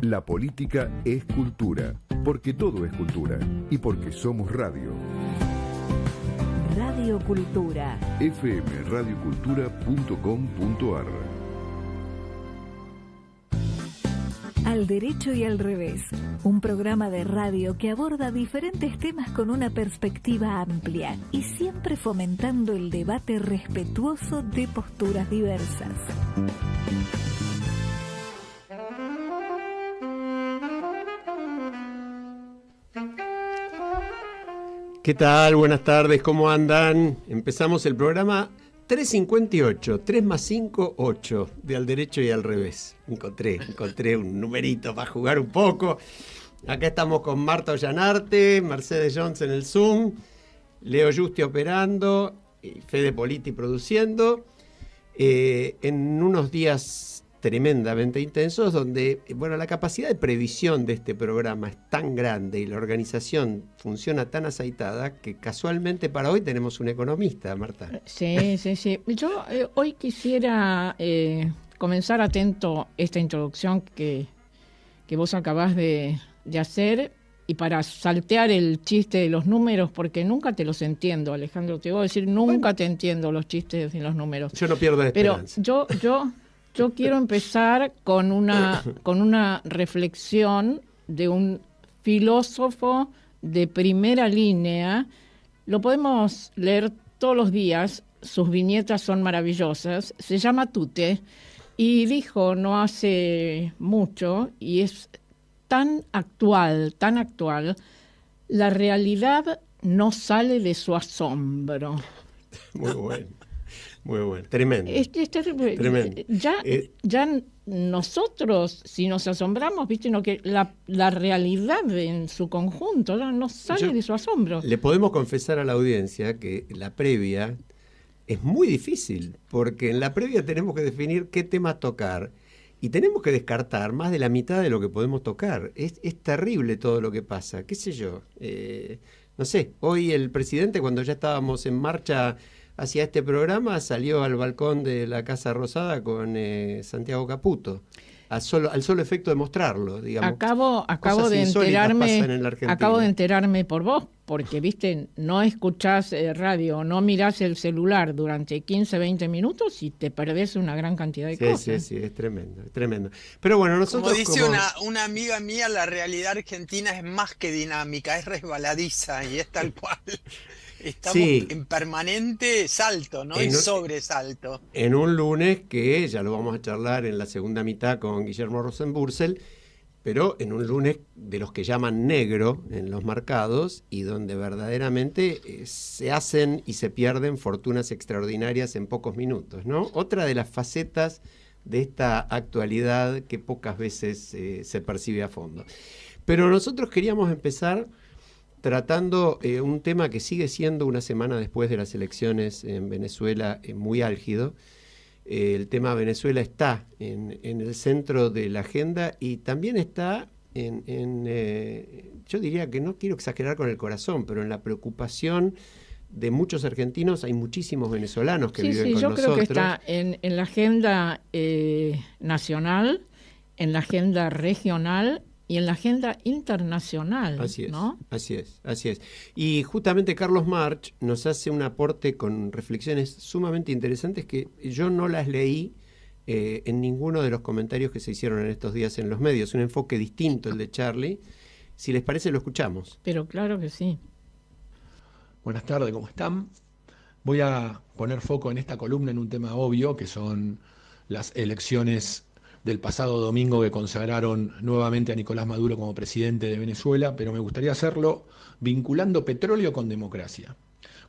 La política es cultura, porque todo es cultura y porque somos radio. Radio Cultura. fmradiocultura.com.ar. Al derecho y al revés, un programa de radio que aborda diferentes temas con una perspectiva amplia y siempre fomentando el debate respetuoso de posturas diversas. ¿Qué tal? Buenas tardes, ¿cómo andan? Empezamos el programa 358, 3 más 5, 8, de Al Derecho y al Revés. Encontré un numerito para jugar un poco. Acá estamos con Marta Ollanarte, Mercedes Jones en el Zoom, Leo Justi operando, Fede Politi produciendo, en unos días tremendamente intensos donde, bueno, la capacidad de previsión de este programa es tan grande y la organización funciona tan aceitada que casualmente para hoy tenemos un economista, Marta. Sí. Yo hoy quisiera comenzar atento esta introducción que vos acabás de hacer y para saltear el chiste de los números, porque nunca te los entiendo, Alejandro. Te voy a decir, nunca te entiendo los chistes de los números. Yo no pierdo la esperanza. Pero yo quiero empezar con una reflexión de un filósofo de primera línea. Lo podemos leer todos los días, sus viñetas son maravillosas. Se llama Tute y dijo no hace mucho, y es tan actual, la realidad no sale de su asombro. Muy bueno, tremendo. Tremendo. Ya nosotros, si nos asombramos, viste, no, que la realidad en su conjunto no sale de su asombro. Le podemos confesar a la audiencia que la previa es muy difícil, porque en la previa tenemos que definir qué temas tocar y tenemos que descartar más de la mitad de lo que podemos tocar. Es terrible todo lo que pasa, qué sé yo. No sé, hoy el presidente, cuando ya estábamos en marcha hacia este programa, salió al balcón de la Casa Rosada con Santiago Caputo, al solo efecto de mostrarlo, digamos. Acabo de enterarme por vos, porque viste, no escuchás radio, no mirás el celular durante 15, 20 minutos y te perdés una gran cantidad de cosas. Sí, es tremendo. Pero bueno, nosotros como dice una amiga mía, la realidad argentina es más que dinámica, es resbaladiza y es tal cual. Estamos en permanente salto, ¿no? En sobresalto. En un lunes que ya lo vamos a charlar en la segunda mitad con Guillermo Rosenbursel, pero en un lunes de los que llaman negro en los mercados y donde verdaderamente se hacen y se pierden fortunas extraordinarias en pocos minutos, ¿no? Otra de las facetas de esta actualidad que pocas veces se percibe a fondo. Pero nosotros queríamos empezar tratando un tema que sigue siendo una semana después de las elecciones en Venezuela muy álgido. El tema Venezuela está en el centro de la agenda y también está yo diría que no quiero exagerar con el corazón, pero en la preocupación de muchos argentinos. Hay muchísimos venezolanos que viven con nosotros. Yo creo que está en la agenda nacional, en la agenda regional y en la agenda internacional. Así es, ¿no? así es. Y justamente Carlos March nos hace un aporte con reflexiones sumamente interesantes que yo no las leí en ninguno de los comentarios que se hicieron en estos días en los medios. Un enfoque distinto el de Charlie. Si les parece, lo escuchamos. Pero claro que sí. Buenas tardes, ¿cómo están? Voy a poner foco en esta columna en un tema obvio, que son las elecciones del pasado domingo que consagraron nuevamente a Nicolás Maduro como presidente de Venezuela, pero me gustaría hacerlo vinculando petróleo con democracia.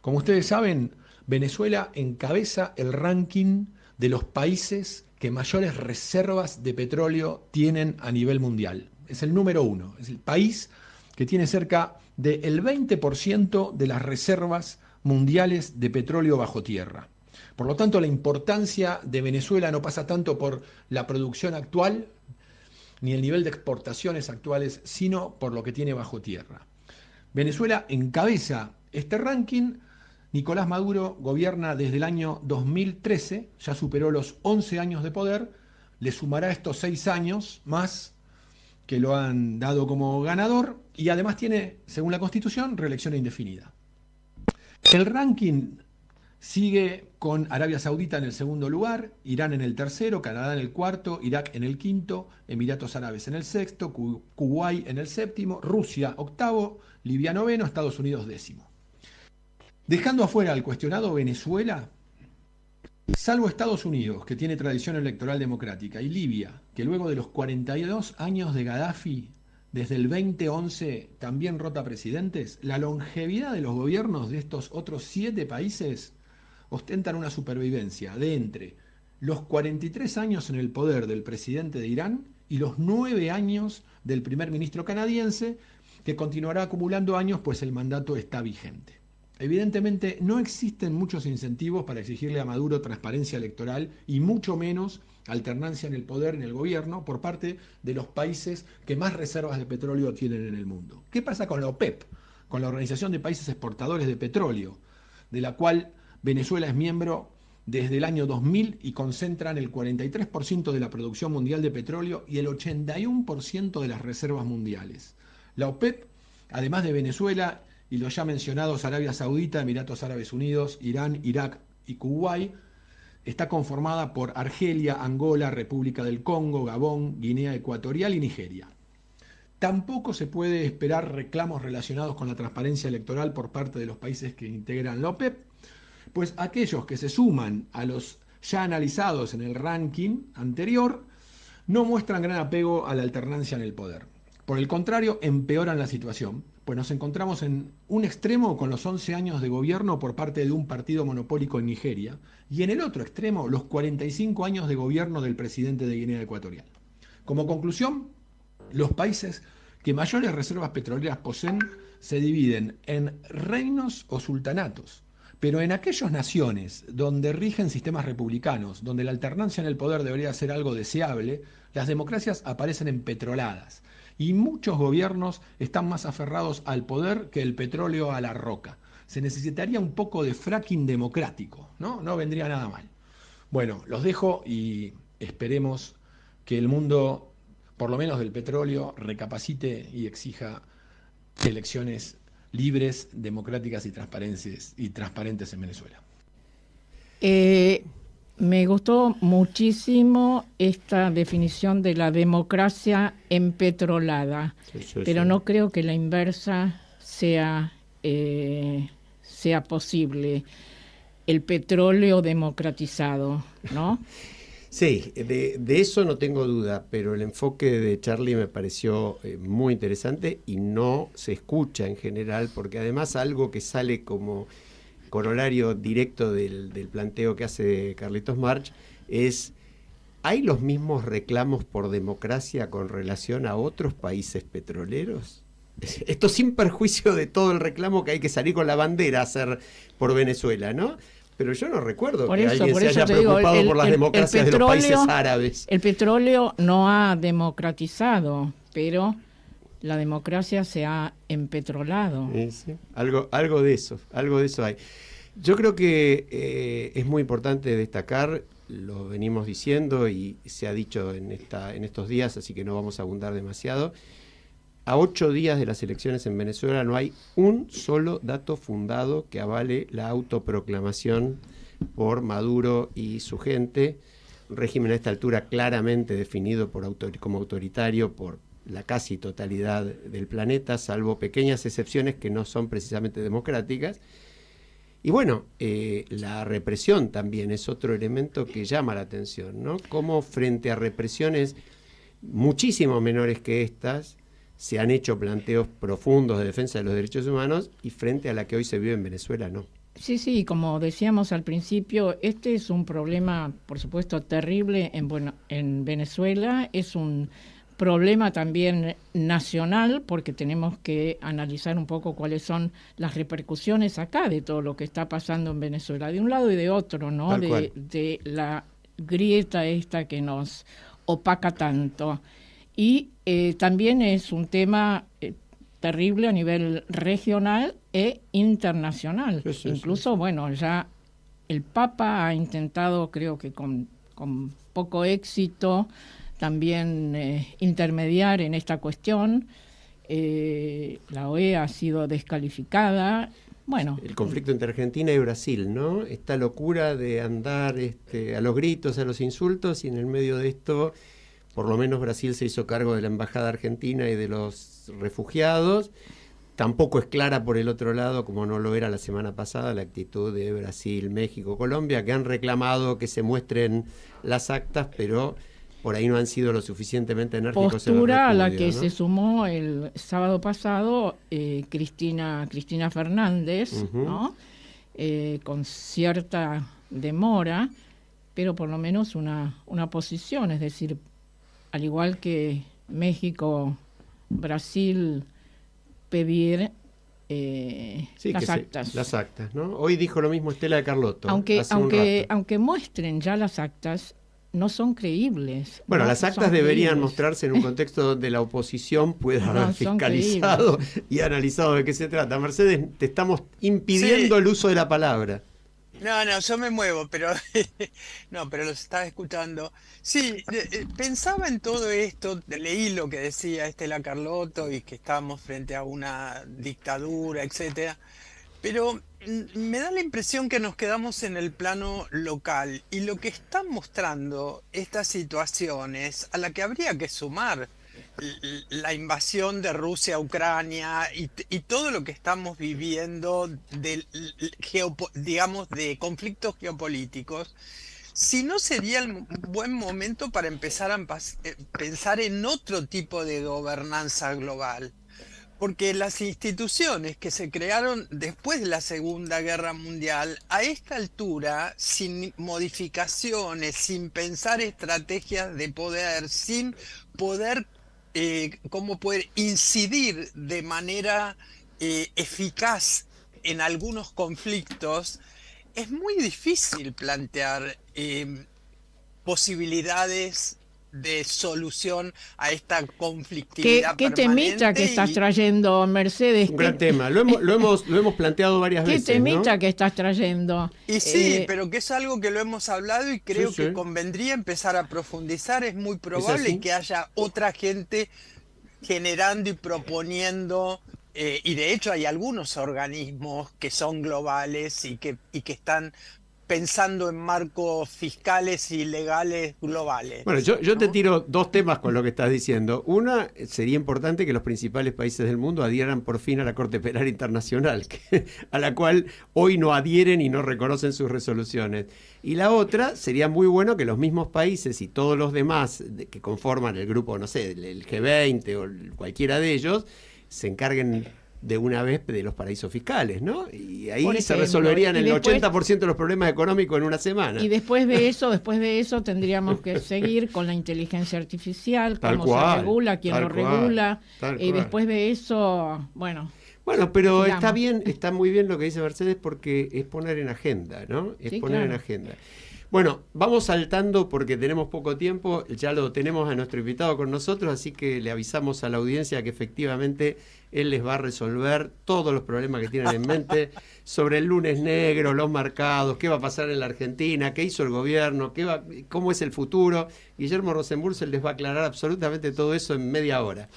Como ustedes saben, Venezuela encabeza el ranking de los países que mayores reservas de petróleo tienen a nivel mundial. Es el número 1, es el país que tiene cerca del 20% de las reservas mundiales de petróleo bajo tierra. Por lo tanto, la importancia de Venezuela no pasa tanto por la producción actual, ni el nivel de exportaciones actuales, sino por lo que tiene bajo tierra. Venezuela encabeza este ranking. Nicolás Maduro gobierna desde el año 2013, ya superó los 11 años de poder, le sumará estos 6 años más que lo han dado como ganador y además tiene, según la Constitución, reelección indefinida. El ranking sigue con Arabia Saudita en el segundo lugar, Irán en el tercero, Canadá en el cuarto, Irak en el quinto, Emiratos Árabes en el sexto, Kuwait en el séptimo, Rusia octavo, Libia noveno, Estados Unidos décimo. Dejando afuera al cuestionado Venezuela, salvo Estados Unidos, que tiene tradición electoral democrática, y Libia, que luego de los 42 años de Gaddafi, desde el 2011 también rota presidentes, la longevidad de los gobiernos de estos otros 7 países ostentan una supervivencia de entre los 43 años en el poder del presidente de Irán y los 9 años del primer ministro canadiense, que continuará acumulando años pues el mandato está vigente. Evidentemente no existen muchos incentivos para exigirle a Maduro transparencia electoral y mucho menos alternancia en el poder, en el gobierno, por parte de los países que más reservas de petróleo tienen en el mundo. ¿Qué pasa con la OPEP? Con la Organización de Países Exportadores de Petróleo, de la cual Venezuela es miembro desde el año 2000 y concentran el 43% de la producción mundial de petróleo y el 81% de las reservas mundiales. La OPEP, además de Venezuela y los ya mencionados Arabia Saudita, Emiratos Árabes Unidos, Irán, Irak y Kuwait, está conformada por Argelia, Angola, República del Congo, Gabón, Guinea Ecuatorial y Nigeria. Tampoco se puede esperar reclamos relacionados con la transparencia electoral por parte de los países que integran la OPEP, pues aquellos que se suman a los ya analizados en el ranking anterior no muestran gran apego a la alternancia en el poder. Por el contrario, empeoran la situación, pues nos encontramos en un extremo con los 11 años de gobierno por parte de un partido monopólico en Nigeria y en el otro extremo los 45 años de gobierno del presidente de Guinea Ecuatorial. Como conclusión, los países que mayores reservas petroleras poseen se dividen en reinos o sultanatos, pero en aquellas naciones donde rigen sistemas republicanos, donde la alternancia en el poder debería ser algo deseable, las democracias aparecen empetroladas y muchos gobiernos están más aferrados al poder que el petróleo a la roca. Se necesitaría un poco de fracking democrático, ¿no? No vendría nada mal. Bueno, los dejo y esperemos que el mundo, por lo menos del petróleo, recapacite y exija elecciones libres, democráticas y transparentes en Venezuela. Me gustó muchísimo esta definición de la democracia empetrolada, pero no creo que la inversa sea posible. El petróleo democratizado, ¿no? Sí, de eso no tengo duda, pero el enfoque de Charlie me pareció muy interesante y no se escucha en general, porque además algo que sale como corolario directo del planteo que hace Carlitos March es: ¿hay los mismos reclamos por democracia con relación a otros países petroleros? Esto sin perjuicio de todo el reclamo que hay que salir con la bandera a hacer por Venezuela, ¿no? Pero yo no recuerdo que alguien se haya preocupado por las democracias de los países árabes. El petróleo no ha democratizado, pero la democracia se ha empetrolado. Sí. Algo de eso hay. Yo creo que es muy importante destacar, lo venimos diciendo y se ha dicho en estos días, así que no vamos a abundar demasiado. A 8 días de las elecciones en Venezuela no hay un solo dato fundado que avale la autoproclamación por Maduro y su gente. Un régimen a esta altura claramente definido como autoritario por la casi totalidad del planeta, salvo pequeñas excepciones que no son precisamente democráticas. Y bueno, la represión también es otro elemento que llama la atención, ¿no? Cómo frente a represiones muchísimo menores que estas se han hecho planteos profundos de defensa de los derechos humanos y frente a la que hoy se vive en Venezuela, no. Sí, como decíamos al principio, este es un problema, por supuesto, terrible en Venezuela. Es un problema también nacional, porque tenemos que analizar un poco cuáles son las repercusiones acá de todo lo que está pasando en Venezuela, de un lado y de otro, ¿no? De la grieta esta que nos opaca tanto. Y también es un tema terrible a nivel regional e internacional. Sí. Incluso, bueno, ya el Papa ha intentado, creo que con poco éxito, también intermediar en esta cuestión. La OEA ha sido descalificada. Bueno, el conflicto entre Argentina y Brasil, ¿no? Esta locura de andar a los gritos, a los insultos, y en el medio de esto, por lo menos Brasil se hizo cargo de la embajada argentina y de los refugiados. Tampoco es clara por el otro lado, como no lo era la semana pasada, la actitud de Brasil, México, Colombia, que han reclamado que se muestren las actas, pero por ahí no han sido lo suficientemente enérgicos. Postura a la que se sumó el sábado pasado Cristina Fernández, ¿no? Con cierta demora, pero por lo menos una posición, es decir, al igual que México, Brasil, pedir las actas. Las actas, ¿no? Hoy dijo lo mismo Estela de Carlotto. Aunque muestren ya las actas, no son creíbles. Bueno, no las actas deberían mostrarse en un contexto donde la oposición pueda haber fiscalizado y analizado de qué se trata. Mercedes, te estamos impidiendo el uso de la palabra. No, yo me muevo, pero pero los estaba escuchando. Sí, pensaba en todo esto, leí lo que decía Estela Carlotto y que estábamos frente a una dictadura, etcétera. Pero me da la impresión que nos quedamos en el plano local, y lo que están mostrando estas situaciones, a la que habría que sumar la invasión de Rusia a Ucrania y todo lo que estamos viviendo digamos, de conflictos geopolíticos, si no sería el buen momento para empezar a pensar en otro tipo de gobernanza global. Porque las instituciones que se crearon después de la Segunda Guerra Mundial, a esta altura, sin modificaciones, sin pensar estrategias de poder, sin poder cómo poder incidir de manera eficaz en algunos conflictos, es muy difícil plantear posibilidades de solución a esta conflictividad ¿Qué temita que estás trayendo, Mercedes? Un gran tema, lo hemos planteado varias veces. ¿Qué temita que estás trayendo? Y sí, pero que es algo que lo hemos hablado y creo que convendría empezar a profundizar. Es muy probable que haya otra gente generando y proponiendo, y de hecho hay algunos organismos que son globales y que están pensando en marcos fiscales y legales globales. Bueno, yo te tiro dos temas con lo que estás diciendo. Una, sería importante que los principales países del mundo adhieran por fin a la Corte Penal Internacional, a la cual hoy no adhieren y no reconocen sus resoluciones. Y la otra, sería muy bueno que los mismos países y todos los demás que conforman el grupo, no sé, el G20 o cualquiera de ellos, se encarguen de una vez de los paraísos fiscales, ¿no? Y ahí se resolverían el 80% de los problemas económicos en una semana. Y después de eso tendríamos que seguir con la inteligencia artificial, cómo se regula, quién lo regula, y después de eso, Bueno, pero digamos, está muy bien lo que dice Mercedes, porque es poner en agenda, ¿no? Es poner en agenda. Bueno, vamos saltando porque tenemos poco tiempo, ya lo tenemos a nuestro invitado con nosotros, así que le avisamos a la audiencia que efectivamente él les va a resolver todos los problemas que tienen en mente sobre el lunes negro, los mercados, qué va a pasar en la Argentina, qué hizo el gobierno, cómo es el futuro. Guillermo Rosenbursel les va a aclarar absolutamente todo eso en media hora.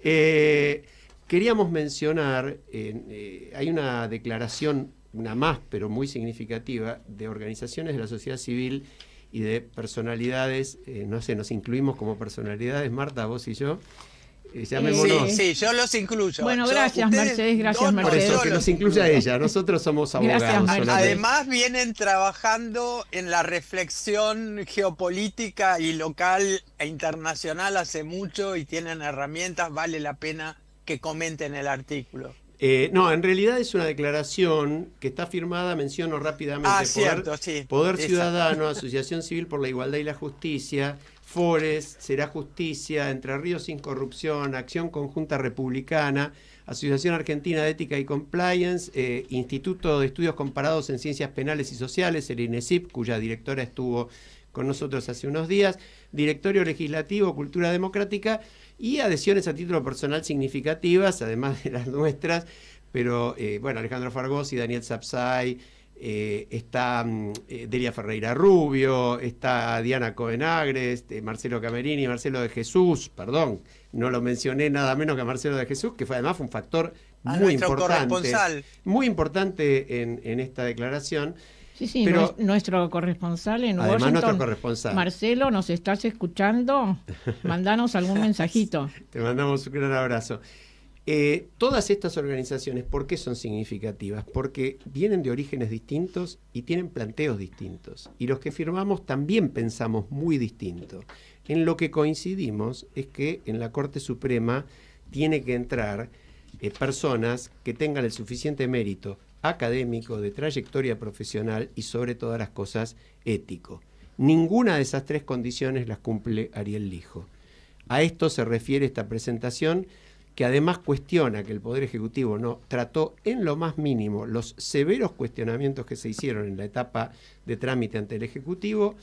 Queríamos mencionar, hay una declaración, una más, pero muy significativa, de organizaciones de la sociedad civil y de personalidades, no sé, nos incluimos como personalidades, Marta, vos y yo, llamémonos. Sí, yo los incluyo. Bueno, gracias Mercedes, gracias Mercedes. Por eso, que nos incluya ella, nosotros somos abogados. Además vienen trabajando en la reflexión geopolítica y local e internacional hace mucho y tienen herramientas, vale la pena que comenten el artículo. No, en realidad es una declaración que está firmada, menciono rápidamente, Poder Ciudadano, Asociación Civil por la Igualdad y la Justicia, Fores, Será Justicia, Entre Ríos Sin Corrupción, Acción Conjunta Republicana, Asociación Argentina de Ética y Compliance, Instituto de Estudios Comparados en Ciencias Penales y Sociales, el INESIP, cuya directora estuvo con nosotros hace unos días, Directorio Legislativo, Cultura Democrática, y adhesiones a título personal significativas, además de las nuestras, pero Alejandro Fargosi, Daniel Sapsay, está Delia Ferreira Rubio, está Diana Cohenagres, Marcelo Camerini, Marcelo de Jesús, perdón, no lo mencioné nada menos que a Marcelo de Jesús, que además fue un factor muy importante en esta declaración. Sí, pero, nuestro corresponsal en además Washington. Nuestro corresponsal. Marcelo, ¿nos estás escuchando? Mandanos algún mensajito. Te mandamos un gran abrazo. Todas estas organizaciones, ¿por qué son significativas? Porque vienen de orígenes distintos y tienen planteos distintos. Y los que firmamos también pensamos muy distinto. En lo que coincidimos es que en la Corte Suprema tiene que entrar personas que tengan el suficiente mérito académico, de trayectoria profesional y sobre todas las cosas ético. Ninguna de esas tres condiciones las cumple Ariel Lijo. A esto se refiere esta presentación, que además cuestiona que el Poder Ejecutivo no trató en lo más mínimo los severos cuestionamientos que se hicieron en la etapa de trámite ante el Ejecutivo,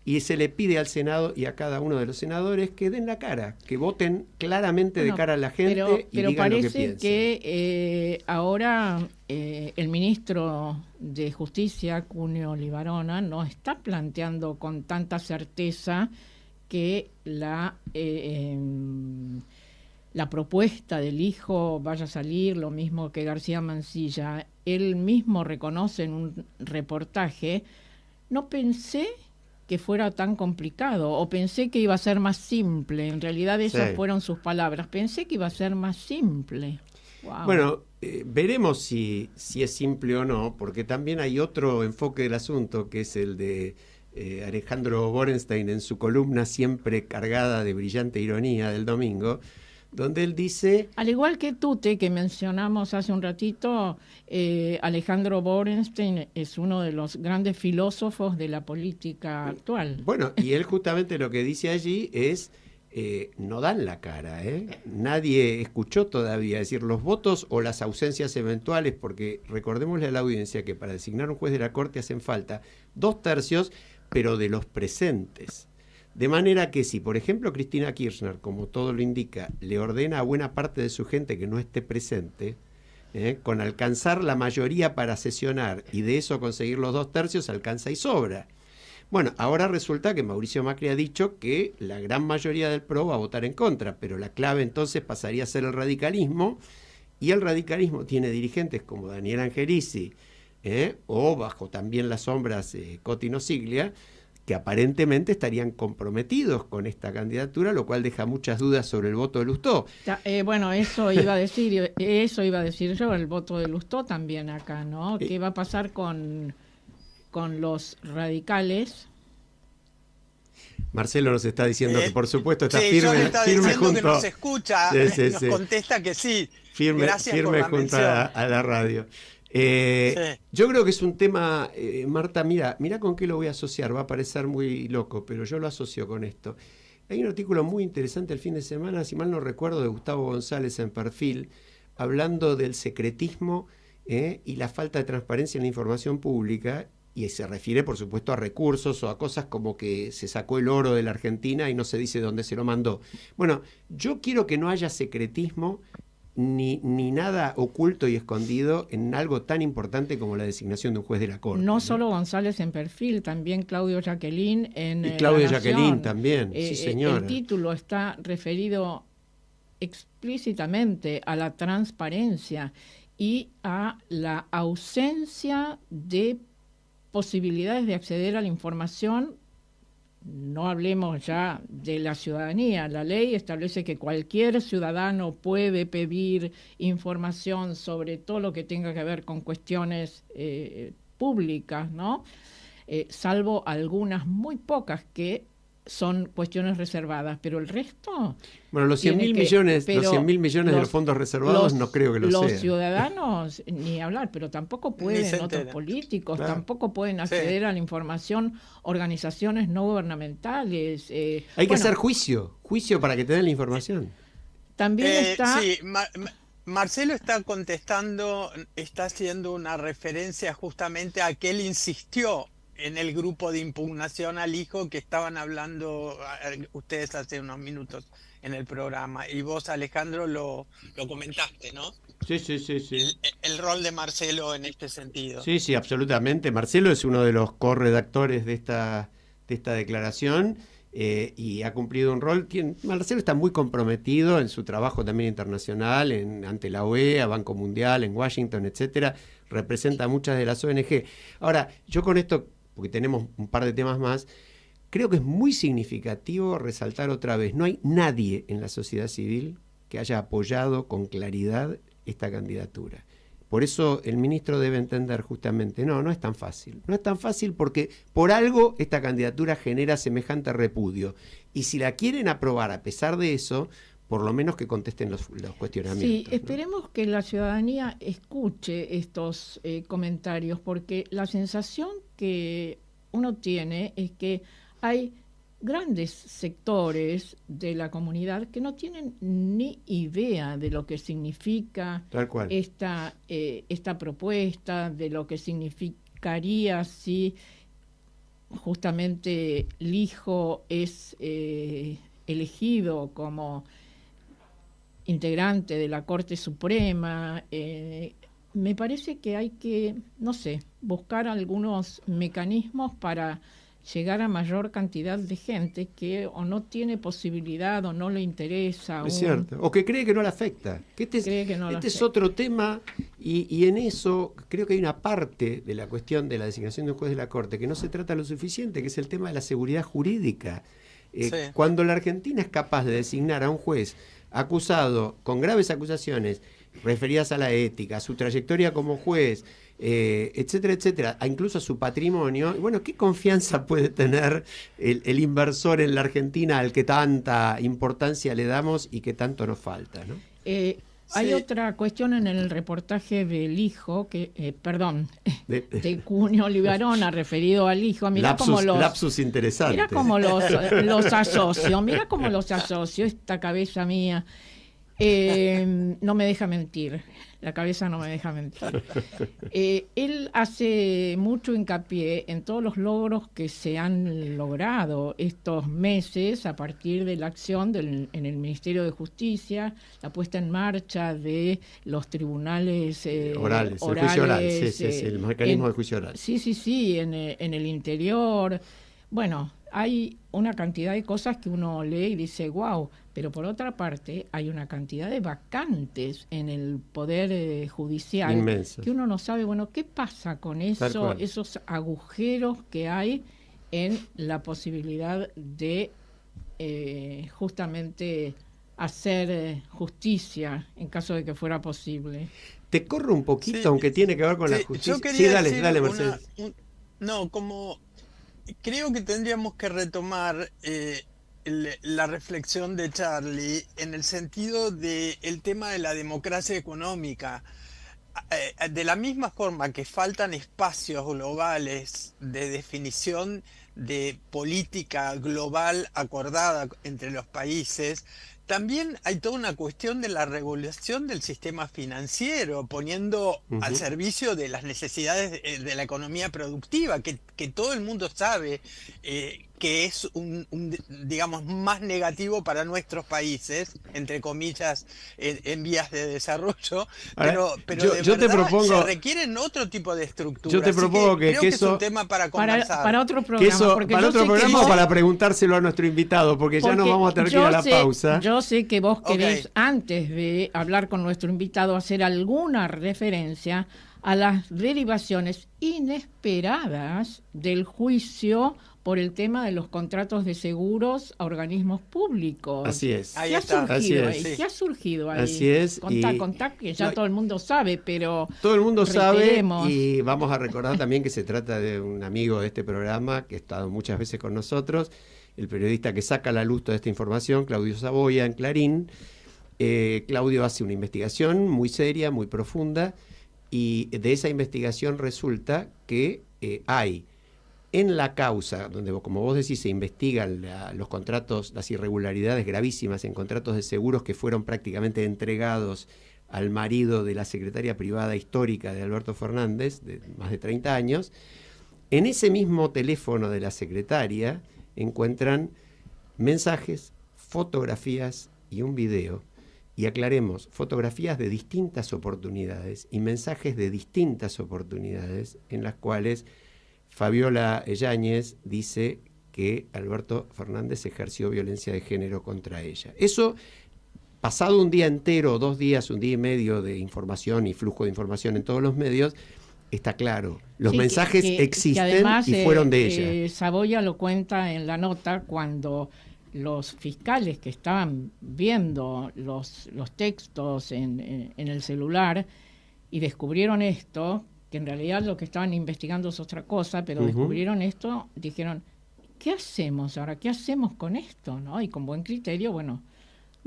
y se le pide al Senado y a cada uno de los senadores que den la cara, que voten claramente de cara a la gente y digan lo que piensan. Pero parece que ahora el ministro de Justicia, Cunio Libarona, no está planteando con tanta certeza que la propuesta del hijo vaya a salir, lo mismo que García Mansilla. Él mismo reconoce en un reportaje: no pensé que fuera tan complicado, o pensé que iba a ser más simple. En realidad esas fueron sus palabras. Pensé que iba a ser más simple. Wow. Bueno, veremos si es simple o no, porque también hay otro enfoque del asunto, que es el de Alejandro Borenstein en su columna siempre cargada de brillante ironía del domingo, donde él dice... Al igual que Tute, que mencionamos hace un ratito, Alejandro Borenstein es uno de los grandes filósofos de la política actual. Bueno, y él justamente lo que dice allí es, no dan la cara, nadie escuchó todavía, es decir, los votos o las ausencias eventuales, porque recordémosle a la audiencia que para designar un juez de la Corte hacen falta 2/3, pero de los presentes. De manera que si, por ejemplo, Cristina Kirchner, como todo lo indica, le ordena a buena parte de su gente que no esté presente, con alcanzar la mayoría para sesionar y de eso conseguir los 2/3, alcanza y sobra. Bueno, ahora resulta que Mauricio Macri ha dicho que la gran mayoría del PRO va a votar en contra, pero la clave entonces pasaría a ser el radicalismo, y el radicalismo tiene dirigentes como Daniel Angelici, o bajo también las sombras Cotino Siglia, que aparentemente estarían comprometidos con esta candidatura, lo cual deja muchas dudas sobre el voto de Lustó. Bueno, eso iba a decir yo, el voto de Lustó también acá, ¿no? ¿Qué va a pasar con los radicales? Marcelo nos está diciendo que por supuesto está firme, yo le está firme diciendo junto, que nos escucha, nos contesta que sí. Firme junto a la radio. Yo creo que es un tema, Marta, mira con qué lo voy a asociar, va a parecer muy loco, pero yo lo asocio con esto. Hay un artículo muy interesante el fin de semana, si mal no recuerdo, de Gustavo González en Perfil, hablando del secretismo y la falta de transparencia en la información pública, y se refiere, por supuesto, a recursos o a cosas como que se sacó el oro de la Argentina y no se dice dónde se lo mandó. Bueno, yo quiero que no haya secretismo ni nada oculto y escondido en algo tan importante como la designación de un juez de la Corte. No solo González en Perfil, también Claudio Jacqueline en y Claudio La Nación. Jacqueline también, sí señora. El título está referido explícitamente a la transparencia y a la ausencia de posibilidades de acceder a la información. No hablemos ya de la ciudadanía. La ley establece que cualquier ciudadano puede pedir información sobre todo lo que tenga que ver con cuestiones públicas, ¿no? Salvo algunas muy pocas que son cuestiones reservadas, pero el resto... Bueno, los 100.000 millones, los 100.000 millones de los fondos reservados no creo que lo sean. Los ciudadanos, ni hablar, pero tampoco pueden, otros políticos, claro, tampoco pueden acceder a la información, organizaciones no gubernamentales. Hay que hacer juicio para que te den la información. También está... Sí, Marcelo está contestando, está haciendo una referencia justamente a que él insistió en el grupo de impugnación al hijo que estaban hablando ustedes hace unos minutos en el programa, y vos, Alejandro, lo comentaste, ¿no? Sí. el rol de Marcelo en este sentido. Sí, sí, absolutamente. Marcelo es uno de los corredactores de esta declaración y ha cumplido un rol. Marcelo está muy comprometido en su trabajo también internacional, ante la OEA, Banco Mundial, en Washington, etcétera. Representa muchas de las ONG. Ahora, yo con esto, porque tenemos un par de temas más, creo que es muy significativo resaltar otra vez, no hay nadie en la sociedad civil que haya apoyado con claridad esta candidatura. Por eso el ministro debe entender justamente, no es tan fácil. No es tan fácil porque por algo esta candidatura genera semejante repudio. Y si la quieren aprobar a pesar de eso, por lo menos que contesten los cuestionamientos. Sí, esperemos, ¿no?, que la ciudadanía escuche estos comentarios, porque la sensación que uno tiene es que hay grandes sectores de la comunidad que no tienen ni idea de lo que significa esta propuesta, de lo que significaría si justamente Lijo es elegido como integrante de la Corte Suprema. Me parece que hay que, buscar algunos mecanismos para llegar a mayor cantidad de gente que o no tiene posibilidad o no le interesa. Es cierto, o que cree que no le afecta. Este es otro tema y en eso creo que hay una parte de la cuestión de la designación de un juez de la Corte que no se trata lo suficiente, que es el tema de la seguridad jurídica. Cuando la Argentina es capaz de designar a un juez acusado con graves acusaciones referidas a la ética, a su trayectoria como juez, etcétera, etcétera, incluso a su patrimonio, bueno, ¿qué confianza puede tener el inversor en la Argentina al que tanta importancia le damos y que tanto nos falta, ¿no? Hay otra cuestión en el reportaje del Hijo, de Cunio Libarona, referido al Hijo. Lapsus interesante. Mira cómo los asocio, esta cabeza mía. No me deja mentir, la cabeza no me deja mentir. Él hace mucho hincapié en todos los logros que se han logrado estos meses a partir de la acción en el Ministerio de Justicia, la puesta en marcha de los tribunales orales, el juicio oral, el mecanismo de juicio oral. Sí, en el interior. Bueno, hay una cantidad de cosas que uno lee y dice, wow, pero por otra parte hay una cantidad de vacantes en el Poder Judicial inmensa, que uno no sabe, ¿qué pasa con eso, esos agujeros que hay en la posibilidad de justamente hacer justicia en caso de que fuera posible? Te corro un poquito, aunque tiene que ver con la justicia. Yo quería decir dale, Mercedes. Creo que tendríamos que retomar la reflexión de Charlie en el sentido del tema de la democracia económica. De la misma forma que faltan espacios globales de definición de política global acordada entre los países, también hay toda una cuestión de la regulación del sistema financiero, poniendo al servicio de las necesidades de la economía productiva, que todo el mundo sabe que es digamos, más negativo para nuestros países, entre comillas, en vías de desarrollo. Pero yo te propongo, se requieren otro tipo de estructuras. Yo te propongo que es un tema para conversar. Para otro programa. Para preguntárselo a nuestro invitado, porque ya nos vamos a tener que ir a la pausa. Yo sé que vos querés, antes de hablar con nuestro invitado, hacer alguna referencia a las derivaciones inesperadas del juicio por el tema de los contratos de seguros a organismos públicos. Así es. ¿Qué ha surgido ahí? Así es. Contá, que ya todo el mundo sabe, pero todo el mundo sabe, y vamos a recordar también que se trata de un amigo de este programa que ha estado muchas veces con nosotros, el periodista que saca a la luz toda esta información, Claudio Saboya, en Clarín. Claudio hace una investigación muy seria, muy profunda, y de esa investigación resulta que hay en la causa, donde como vos decís se investigan los contratos, las irregularidades gravísimas en contratos de seguros que fueron prácticamente entregados al marido de la secretaria privada histórica de Alberto Fernández, de más de 30 años, en ese mismo teléfono de la secretaria encuentran mensajes, fotografías y un video y aclaremos, fotografías de distintas oportunidades y mensajes de distintas oportunidades en las cuales Fabiola Yáñez dice que Alberto Fernández ejerció violencia de género contra ella. Eso, pasado un día entero, 2 días, un día y medio de información y flujo de información en todos los medios, está claro. Los mensajes existen además, y fueron de ella. Saboya lo cuenta en la nota cuando los fiscales que estaban viendo los textos en el celular y descubrieron esto, que en realidad lo que estaban investigando es otra cosa, pero descubrieron esto, dijeron, ¿qué hacemos ahora? ¿Qué hacemos con esto? ¿No? Y con buen criterio, bueno...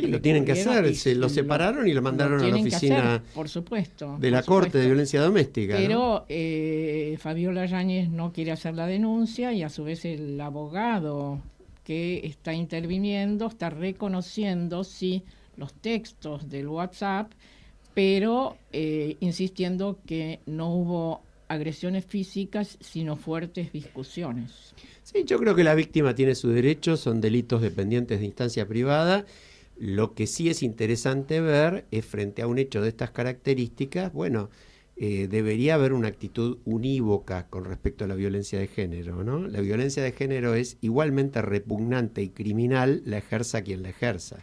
Y lo tienen que hacer, se lo separaron y lo mandaron a la oficina hacer, por supuesto, de la Corte de Violencia Doméstica. Pero ¿no? Fabiola Yáñez no quiere hacer la denuncia y a su vez el abogado que está interviniendo está reconociendo, sí, los textos del WhatsApp, pero insistiendo que no hubo agresiones físicas, sino fuertes discusiones. Sí, yo creo que la víctima tiene sus derechos, son delitos dependientes de instancia privada. Lo que sí es interesante ver es, frente a un hecho de estas características, bueno, debería haber una actitud unívoca con respecto a la violencia de género, ¿no? La violencia de género es igualmente repugnante y criminal, la ejerza quien la ejerza.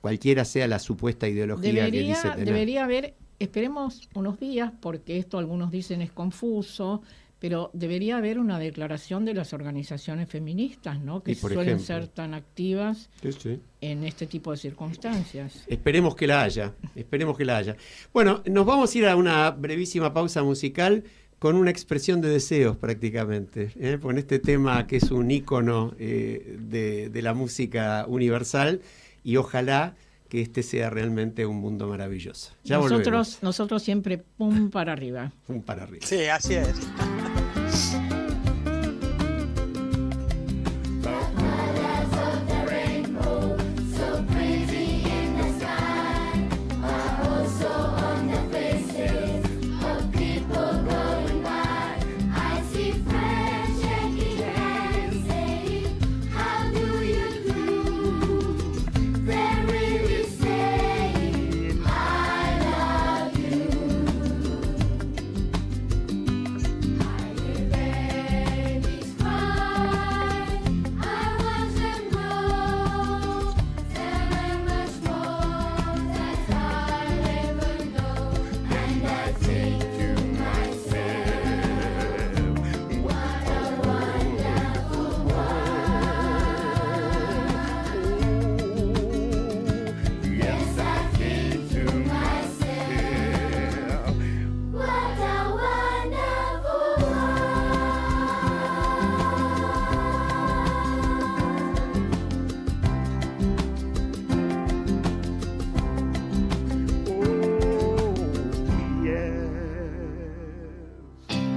Cualquiera sea la supuesta ideología que dice tener. Debería haber, esperemos unos días, porque esto algunos dicen es confuso, pero debería haber una declaración de las organizaciones feministas, ¿no? Que suelen ser tan activas en este tipo de circunstancias. Esperemos que la haya, esperemos que la haya. Bueno, nos vamos a ir a una brevísima pausa musical con una expresión de deseos prácticamente, con este tema que es un ícono de la música universal, y ojalá que este sea realmente un mundo maravilloso. Ya nosotros siempre pum para arriba. Pum para arriba. Sí, así es.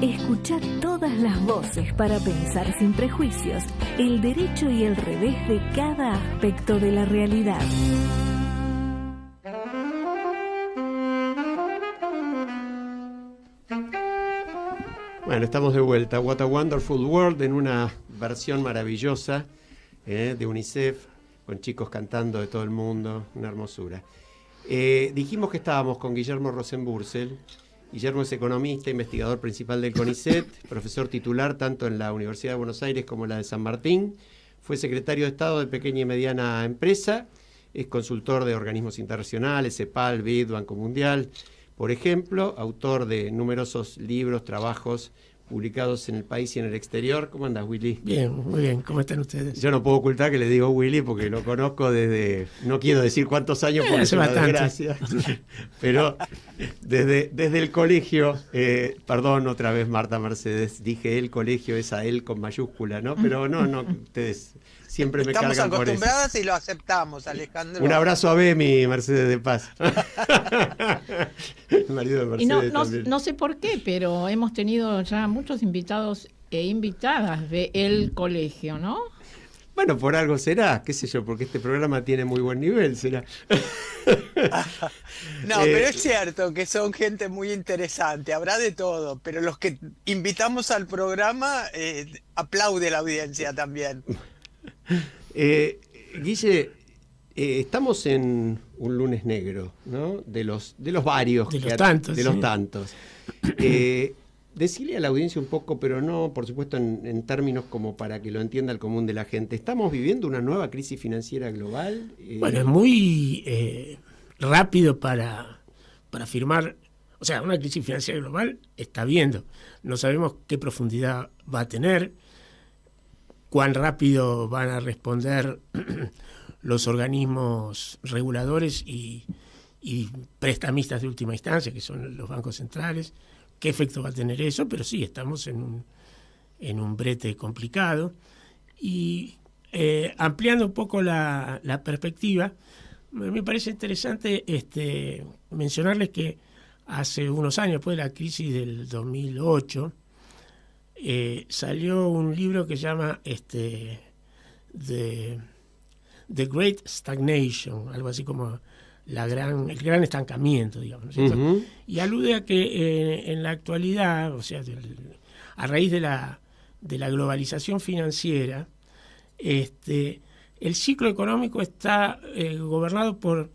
Escucha todas las voces para pensar sin prejuicios, el derecho y el revés de cada aspecto de la realidad. Bueno, estamos de vuelta. What a Wonderful World, en una versión maravillosa de UNICEF, con chicos cantando de todo el mundo, una hermosura. Dijimos que estábamos con Guillermo Rosenbürzel. Guillermo es economista, investigador principal del CONICET, profesor titular tanto en la Universidad de Buenos Aires como en la de San Martín. Fue secretario de Estado de Pequeña y Mediana Empresa, es consultor de organismos internacionales, CEPAL, BID, Banco Mundial, por ejemplo, autor de numerosos libros, trabajos publicados en el país y en el exterior. ¿Cómo andas, Willy? Bien, muy bien. ¿Cómo están ustedes? Yo no puedo ocultar que le digo Willy porque lo conozco desde, no quiero decir cuántos años porque es una desgracia, pero desde el colegio, perdón otra vez Marta Mercedes, dije el colegio es a él con mayúscula, ¿no? Pero no, ustedes siempre me cargan por eso. Estamos acostumbradas y lo aceptamos, Alejandro. Un abrazo a Bemi, Mercedes de Paz. El marido de Mercedes también. No sé por qué, pero hemos tenido ya muchos invitados e invitadas de el colegio, ¿no? Bueno, por algo será, qué sé yo, porque este programa tiene muy buen nivel, será. No, pero es cierto que son gente muy interesante, habrá de todo, pero los que invitamos al programa aplaude la audiencia también. Guille, estamos en un lunes negro, ¿no? De los varios. De los tantos. De los tantos. Decirle a la audiencia un poco, pero no, por supuesto, en términos como para que lo entienda el común de la gente. ¿Estamos viviendo una nueva crisis financiera global? Bueno, es muy rápido para afirmar. O sea, una crisis financiera global está viendo. No sabemos qué profundidad va a tener, cuán rápido van a responder los organismos reguladores y prestamistas de última instancia, que son los bancos centrales. ¿Qué efecto va a tener eso? Pero sí, estamos en un brete complicado. Y ampliando un poco la perspectiva, me parece interesante mencionarles que hace unos años, después de la crisis del 2008, salió un libro que se llama The Great Stagnation, algo así como el gran estancamiento, digamos, ¿no es cierto? Uh-huh. Y alude a que en la actualidad, o sea, a raíz de la globalización financiera, el ciclo económico está gobernado por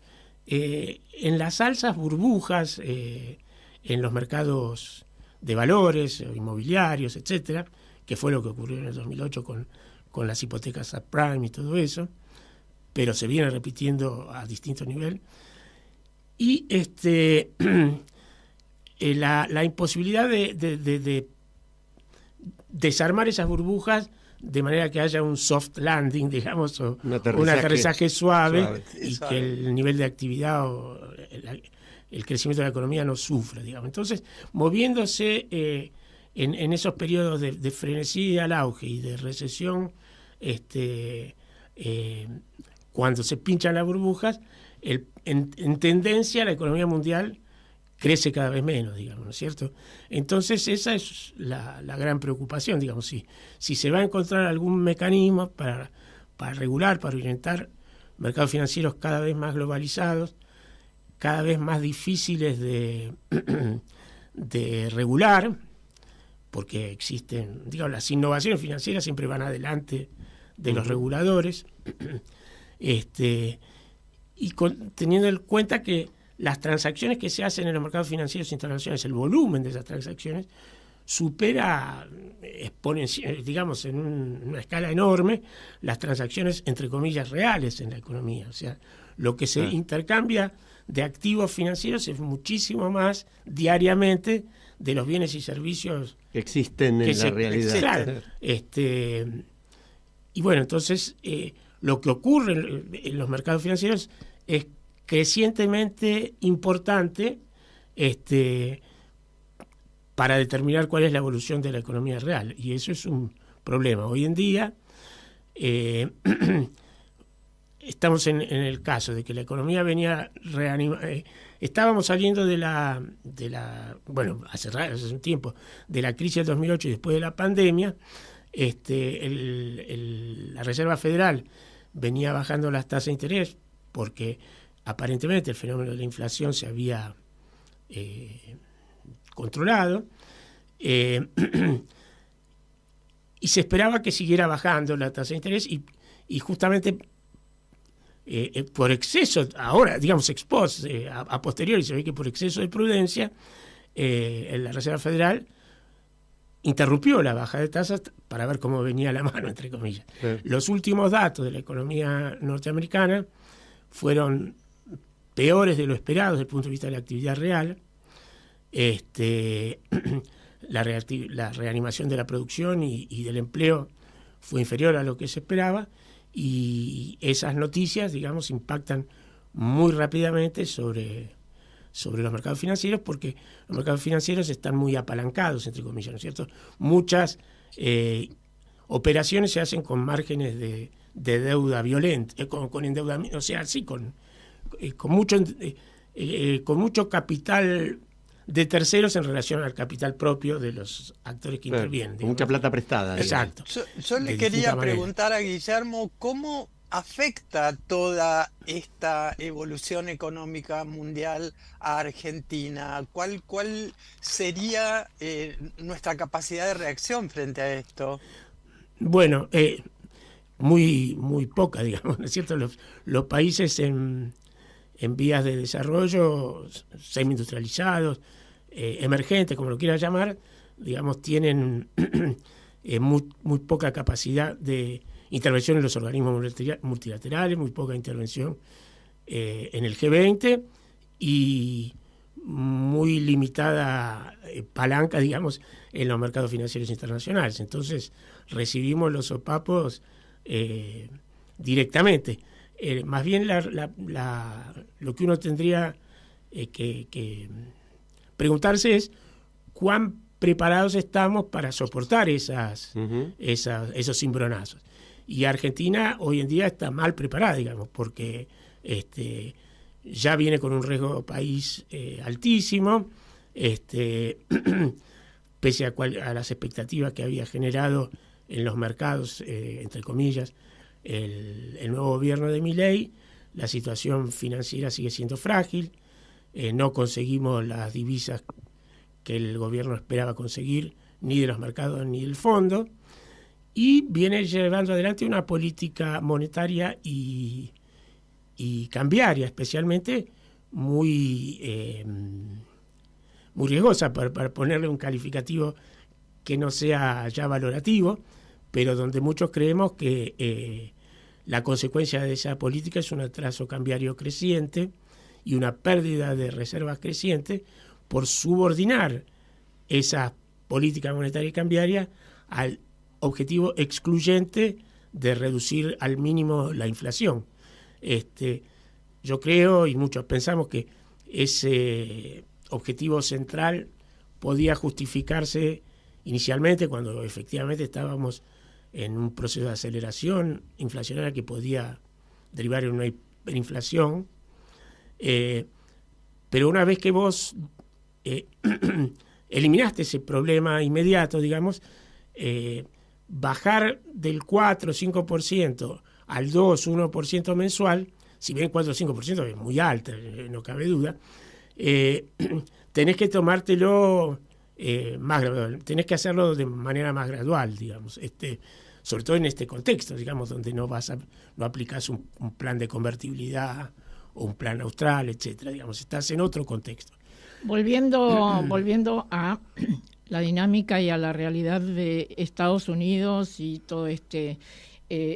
en las alzas burbujas en los mercados de valores, inmobiliarios, etcétera, que fue lo que ocurrió en el 2008 con las hipotecas subprime y todo eso, pero se viene repitiendo a distinto nivel. Y la imposibilidad de desarmar esas burbujas de manera que haya un soft landing, digamos, o un aterrizaje suave y que el nivel de actividad o el crecimiento de la economía no sufra, digamos. Entonces, moviéndose en esos periodos de frenesí al auge y de recesión, cuando se pinchan las burbujas, en tendencia la economía mundial crece cada vez menos, digamos, ¿no es cierto? Entonces esa es la gran preocupación, digamos, si se va a encontrar algún mecanismo para regular, para orientar mercados financieros cada vez más globalizados, cada vez más difíciles de regular, porque existen, digamos, las innovaciones financieras siempre van adelante de los reguladores, y teniendo en cuenta que las transacciones que se hacen en los mercados financieros internacionales, el volumen de esas transacciones, supera digamos, en una escala enorme, las transacciones, entre comillas, reales en la economía. O sea, lo que se intercambia de activos financieros es muchísimo más diariamente de los bienes y servicios que existen en la realidad. Claro, y bueno, entonces lo que ocurre en los mercados financieros es crecientemente importante para determinar cuál es la evolución de la economía real, y eso es un problema. Hoy en día estamos en el caso de que la economía venía estábamos saliendo bueno, hace un tiempo, de la crisis del 2008 y después de la pandemia. La Reserva Federal venía bajando las tasas de interés porque aparentemente el fenómeno de la inflación se había controlado, y se esperaba que siguiera bajando la tasa de interés, y justamente por exceso, ahora, digamos, ex post, a posteriori se ve que por exceso de prudencia, la Reserva Federal interrumpió la baja de tasas para ver cómo venía la mano, entre comillas. Sí. Los últimos datos de la economía norteamericana fueron peores de lo esperado desde el punto de vista de la actividad real. La reanimación de la producción y del empleo fue inferior a lo que se esperaba, y esas noticias, digamos, impactan muy rápidamente sobre los mercados financieros, porque los mercados financieros están muy apalancados, entre comillas, ¿no es cierto? Muchas operaciones se hacen con márgenes de deuda violenta, con endeudamiento, o sea, sí, con mucho capital de terceros en relación al capital propio de los actores que intervienen. Con mucha plata prestada. Exacto. Yo le quería preguntar a Guillermo cómo afecta toda esta evolución económica mundial a Argentina. ¿Cuál sería nuestra capacidad de reacción frente a esto? Bueno, muy poca, digamos, ¿no es cierto? Los países en en vías de desarrollo, semi-industrializados, emergentes, como lo quieras llamar, digamos, tienen muy poca capacidad de intervención en los organismos multilaterales, muy poca intervención en el G20 y muy limitada palanca, digamos, en los mercados financieros internacionales. Entonces recibimos los sopapos directamente. Más bien lo que uno tendría que preguntarse es cuán preparados estamos para soportar esos cimbronazos. Y Argentina hoy en día está mal preparada, digamos, porque ya viene con un riesgo país altísimo, pese a las expectativas que había generado en los mercados, entre comillas, el nuevo gobierno de Milei. La situación financiera sigue siendo frágil, no conseguimos las divisas que el gobierno esperaba conseguir, ni de los mercados ni del fondo, y viene llevando adelante una política monetaria y cambiaria, especialmente muy riesgosa, para ponerle un calificativo que no sea ya valorativo, pero donde muchos creemos que la consecuencia de esa política es un atraso cambiario creciente y una pérdida de reservas creciente por subordinar esa política monetaria y cambiaria al objetivo excluyente de reducir al mínimo la inflación. Yo creo, y muchos pensamos, que ese objetivo central podía justificarse inicialmente cuando efectivamente estábamos en un proceso de aceleración inflacionaria que podía derivar en una hiperinflación, pero una vez que vos eliminaste ese problema inmediato, digamos, bajar del 4 o 5% al 2 o 1% mensual, si bien 4 o 5% es muy alta, no cabe duda, tenés que tomártelo más gradual, tenés que hacerlo de manera más gradual, digamos, sobre todo en este contexto, digamos, donde no aplicás un plan de convertibilidad o un plan austral, etcétera, digamos, estás en otro contexto. Volviendo a la dinámica y a la realidad de Estados Unidos y todo este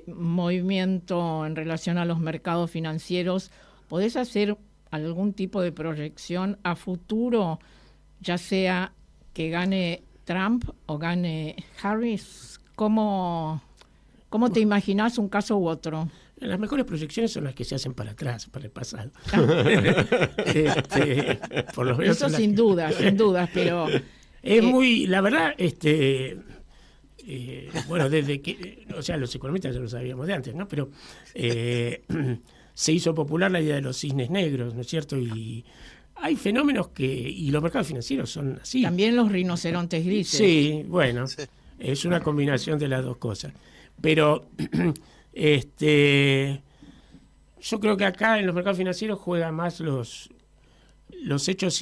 movimiento en relación a los mercados financieros, ¿podés hacer algún tipo de proyección a futuro, ya sea que gane Trump o gane Harris? ¿Cómo te imaginás un caso u otro? Las mejores proyecciones son las que se hacen para atrás, para el pasado. Por lo menos eso sin dudas, pero... Es muy, la verdad, bueno, desde que, o sea, los economistas ya lo sabíamos de antes, ¿no? Pero se hizo popular la idea de los cisnes negros, ¿no es cierto? Y hay fenómenos y los mercados financieros son así. También los rinocerontes grises. Sí, bueno, sí. Es una combinación de las dos cosas. Pero yo creo que acá en los mercados financieros juegan más los hechos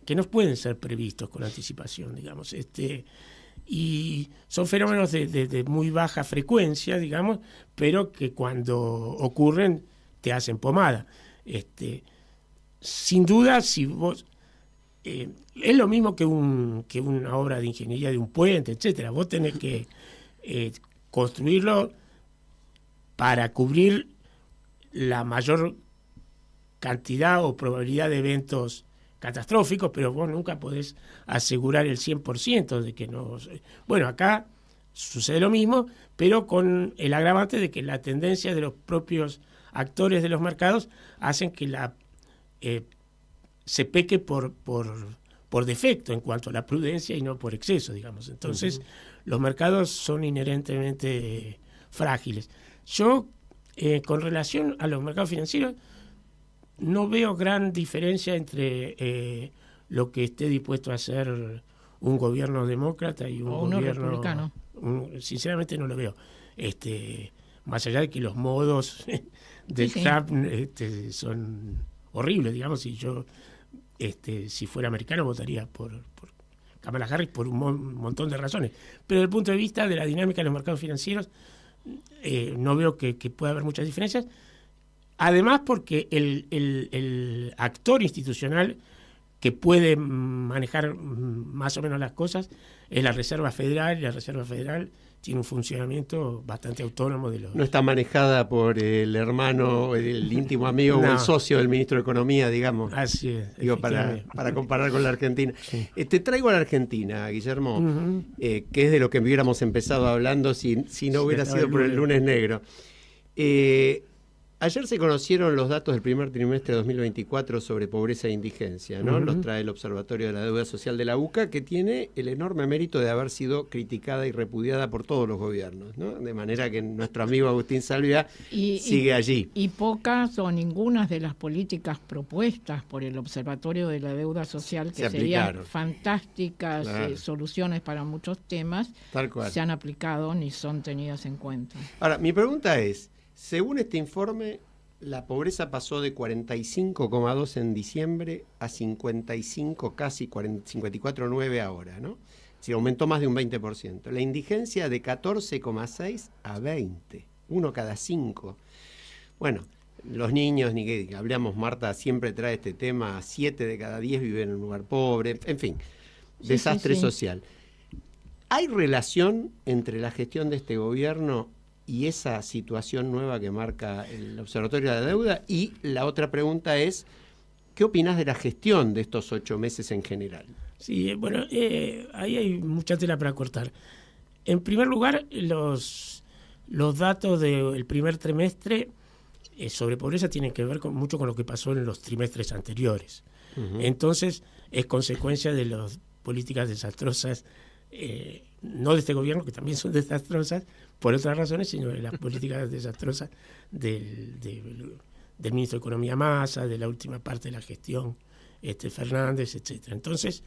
que no pueden ser previstos con anticipación, digamos. Y son fenómenos de muy baja frecuencia, digamos, pero que cuando ocurren te hacen pomada. Sin duda, si vos... es lo mismo que una obra de ingeniería de un puente, etcétera. Vos tenés que construirlo para cubrir la mayor cantidad o probabilidad de eventos catastróficos, pero vos nunca podés asegurar el 100% de que no... Bueno, acá sucede lo mismo, pero con el agravante de que la tendencia de los propios actores de los mercados hacen que se peque por defecto en cuanto a la prudencia y no por exceso, digamos. Entonces, los mercados son inherentemente frágiles. Yo, con relación a los mercados financieros, no veo gran diferencia entre lo que esté dispuesto a hacer un gobierno demócrata y un gobierno republicano. Sinceramente no lo veo. Más allá de que los modos de Trump son horribles, digamos, y yo si fuera americano votaría por Kamala Harris por un montón de razones. Pero desde el punto de vista de la dinámica de los mercados financieros, no veo que pueda haber muchas diferencias. Además, porque el actor institucional que puede manejar más o menos las cosas es la Reserva Federal, y la Reserva Federal tiene un funcionamiento bastante autónomo de los... No está manejada por el hermano, el íntimo amigo o el socio del ministro de Economía, digamos. Así es. Digo, para comparar con la Argentina. Sí. Te traigo a la Argentina, Guillermo, que es de lo que hubiéramos empezado hablando si no hubiera sido por el lunes negro. Ayer se conocieron los datos del primer trimestre de 2024 sobre pobreza e indigencia, ¿no? Los trae el Observatorio de la Deuda Social de la UCA, que tiene el enorme mérito de haber sido criticada y repudiada por todos los gobiernos, ¿no? De manera que nuestro amigo Agustín Salvia sigue allí. Y pocas o ninguna de las políticas propuestas por el Observatorio de la Deuda Social, que serían fantásticas soluciones para muchos temas, tal cual, se han aplicado ni son tenidas en cuenta. Ahora, mi pregunta es, según este informe, la pobreza pasó de 45,2 en diciembre a 55, casi 54,9 ahora, ¿no? Si aumentó más de un 20%. La indigencia de 14,6 a 20, 1 cada 5. Bueno, los niños, ni que hablamos, Marta siempre trae este tema, 7 de cada 10 viven en un lugar pobre, en fin, desastre social. ¿Hay relación entre la gestión de este gobierno y esa situación nueva que marca el Observatorio de la Deuda? Y la otra pregunta es, ¿qué opinás de la gestión de estos 8 meses en general? Sí, bueno, ahí hay mucha tela para cortar. En primer lugar, los datos del primer trimestre sobre pobreza tienen que ver mucho con lo que pasó en los trimestres anteriores. Entonces, es consecuencia de las políticas desastrosas, no de este gobierno, que también son desastrosas por otras razones, sino de las políticas desastrosas del ministro de Economía Massa, de la última parte de la gestión Fernández, etcétera. Entonces,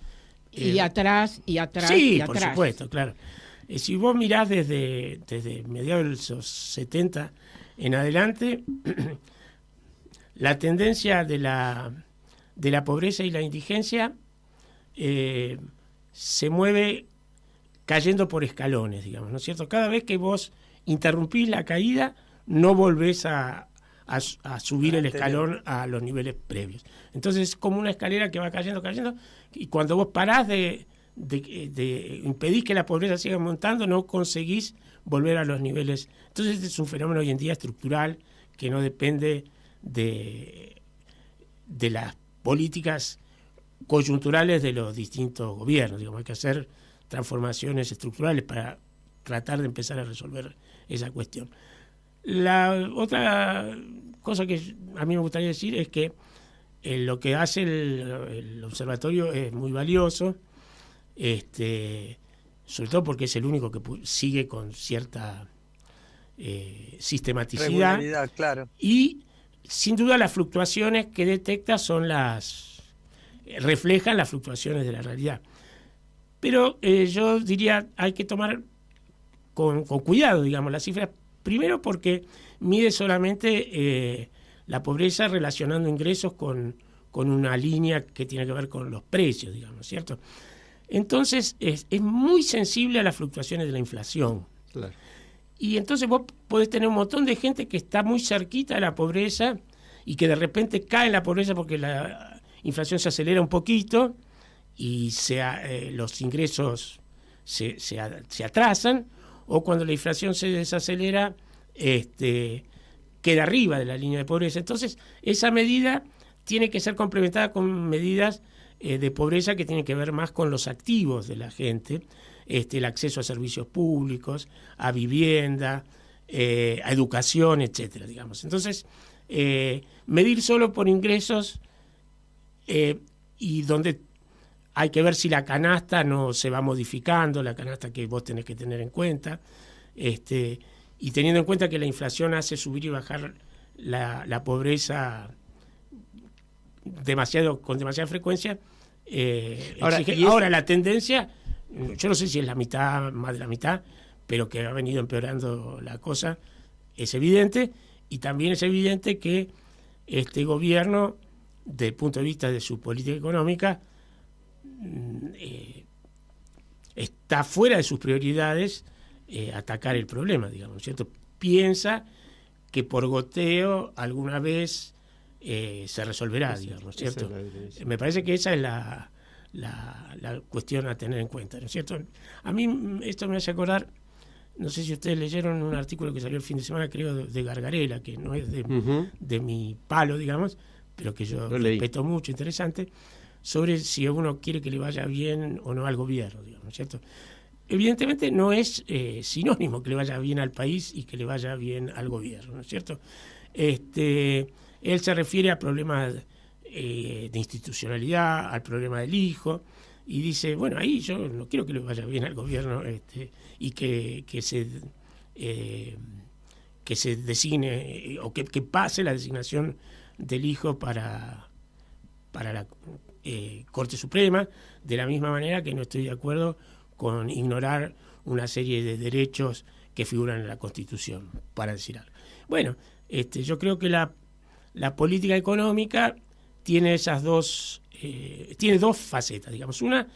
y atrás. Sí, por supuesto, claro. Si vos mirás desde mediados de los 70 en adelante, la tendencia de la pobreza y la indigencia se mueve cayendo por escalones, digamos, ¿no es cierto? Cada vez que vos interrumpís la caída, no volvés a subir el escalón a los niveles previos. Entonces es como una escalera que va cayendo, y cuando vos parás de impedir que la pobreza siga montando, no conseguís volver a los niveles. Entonces este es un fenómeno hoy en día estructural que no depende de las políticas coyunturales de los distintos gobiernos. Digamos, hay que hacer transformaciones estructurales para tratar de empezar a resolver esa cuestión. La otra cosa que a mí me gustaría decir es que lo que hace el observatorio es muy valioso, sobre todo porque es el único que sigue con cierta sistematicidad. Regularidad, claro. Y sin duda las fluctuaciones que detecta reflejan las fluctuaciones de la realidad. Pero yo diría, hay que tomar con cuidado, digamos, las cifras. Primero porque mide solamente la pobreza relacionando ingresos con una línea que tiene que ver con los precios, digamos, ¿cierto? Entonces es muy sensible a las fluctuaciones de la inflación. Claro. Y entonces vos podés tener un montón de gente que está muy cerquita de la pobreza y que de repente cae en la pobreza porque la inflación se acelera un poquito y los ingresos se atrasan, o cuando la inflación se desacelera, queda arriba de la línea de pobreza. Entonces, esa medida tiene que ser complementada con medidas de pobreza que tienen que ver más con los activos de la gente, el acceso a servicios públicos, a vivienda, a educación, etcétera, digamos. Entonces, medir solo por ingresos y donde hay que ver si la canasta no se va modificando, la canasta que vos tenés que tener en cuenta, y teniendo en cuenta que la inflación hace subir y bajar la pobreza con demasiada frecuencia. Ahora la tendencia, yo no sé si es la mitad, más de la mitad, pero que ha venido empeorando la cosa, es evidente, y también es evidente que este gobierno, desde el punto de vista de su política económica, está fuera de sus prioridades atacar el problema, digamos, ¿cierto? Piensa que por goteo alguna vez se resolverá, digamos, ¿cierto? Me parece que esa es la cuestión a tener en cuenta, ¿no es cierto? A mí esto me hace acordar, no sé si ustedes leyeron un artículo que salió el fin de semana, creo, de Gargarella, que no es de mi palo, digamos, pero que yo respeto mucho, interesante, sobre si uno quiere que le vaya bien o no al gobierno, digamos, ¿cierto? Evidentemente no es sinónimo que le vaya bien al país y que le vaya bien al gobierno, ¿no es cierto? Él se refiere a problemas de institucionalidad, al problema del hijo, y dice, bueno, ahí yo no quiero que le vaya bien al gobierno y que se designe o que pase la designación del hijo para la Corte Suprema, de la misma manera que no estoy de acuerdo con ignorar una serie de derechos que figuran en la Constitución, para decir algo. Bueno, yo creo que la política económica tiene esas tiene dos facetas, digamos. Una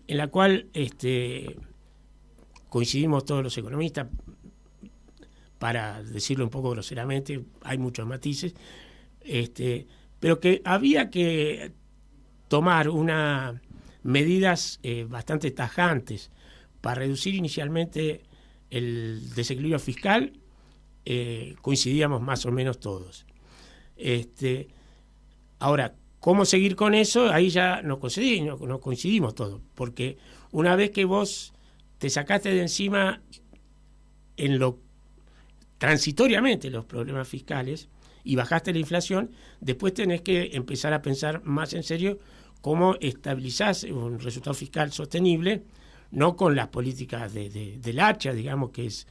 en la cual coincidimos todos los economistas, para decirlo un poco groseramente, hay muchos matices, pero que había que tomar unas medidas bastante tajantes para reducir inicialmente el desequilibrio fiscal. Coincidíamos más o menos todos. Ahora, ¿cómo seguir con eso? Ahí ya no coincidimos todos, porque una vez que vos te sacaste de encima transitoriamente los problemas fiscales y bajaste la inflación, después tenés que empezar a pensar más en serio cómo estabilizás un resultado fiscal sostenible, no con las políticas del hacha, digamos, que es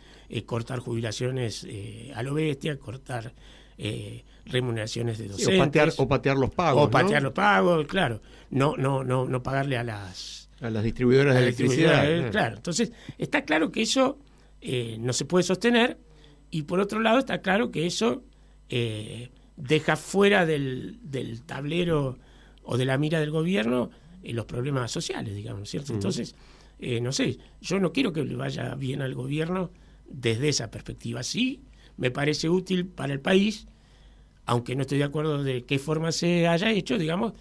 cortar jubilaciones a lo bestia, cortar remuneraciones de docentes. O patear los pagos. O patear los pagos, claro. No pagarle a las distribuidoras de electricidad. Claro. Entonces, está claro que eso no se puede sostener, y por otro lado está claro que eso deja fuera del tablero o de la mira del gobierno los problemas sociales, digamos, ¿cierto? Entonces, no sé, yo no quiero que le vaya bien al gobierno desde esa perspectiva. Sí, me parece útil para el país, aunque no estoy de acuerdo de qué forma se haya hecho, digamos,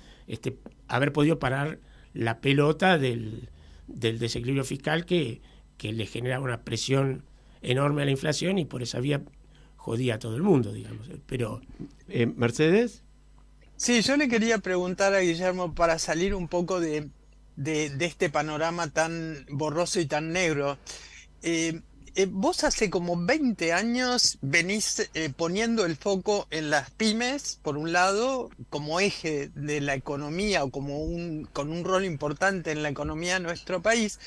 haber podido parar la pelota del desequilibrio fiscal que le genera una presión enorme a la inflación y por esa vía jodía a todo el mundo, digamos. Pero Mercedes. Sí, yo le quería preguntar a Guillermo, para salir un poco de este panorama tan borroso y tan negro. Vos hace como 20 años venís poniendo el foco en las pymes, por un lado, como eje de la economía o con un rol importante en la economía de nuestro país,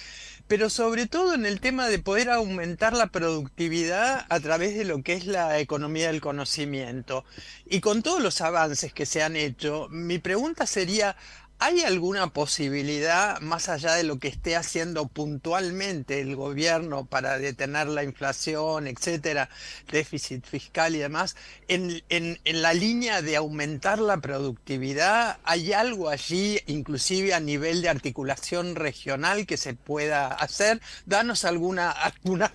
pero sobre todo en el tema de poder aumentar la productividad a través de lo que es la economía del conocimiento. Y con todos los avances que se han hecho, mi pregunta sería, ¿hay alguna posibilidad, más allá de lo que esté haciendo puntualmente el gobierno para detener la inflación, etcétera, déficit fiscal y demás, en la línea de aumentar la productividad? ¿Hay algo allí, inclusive a nivel de articulación regional, que se pueda hacer? Danos algunas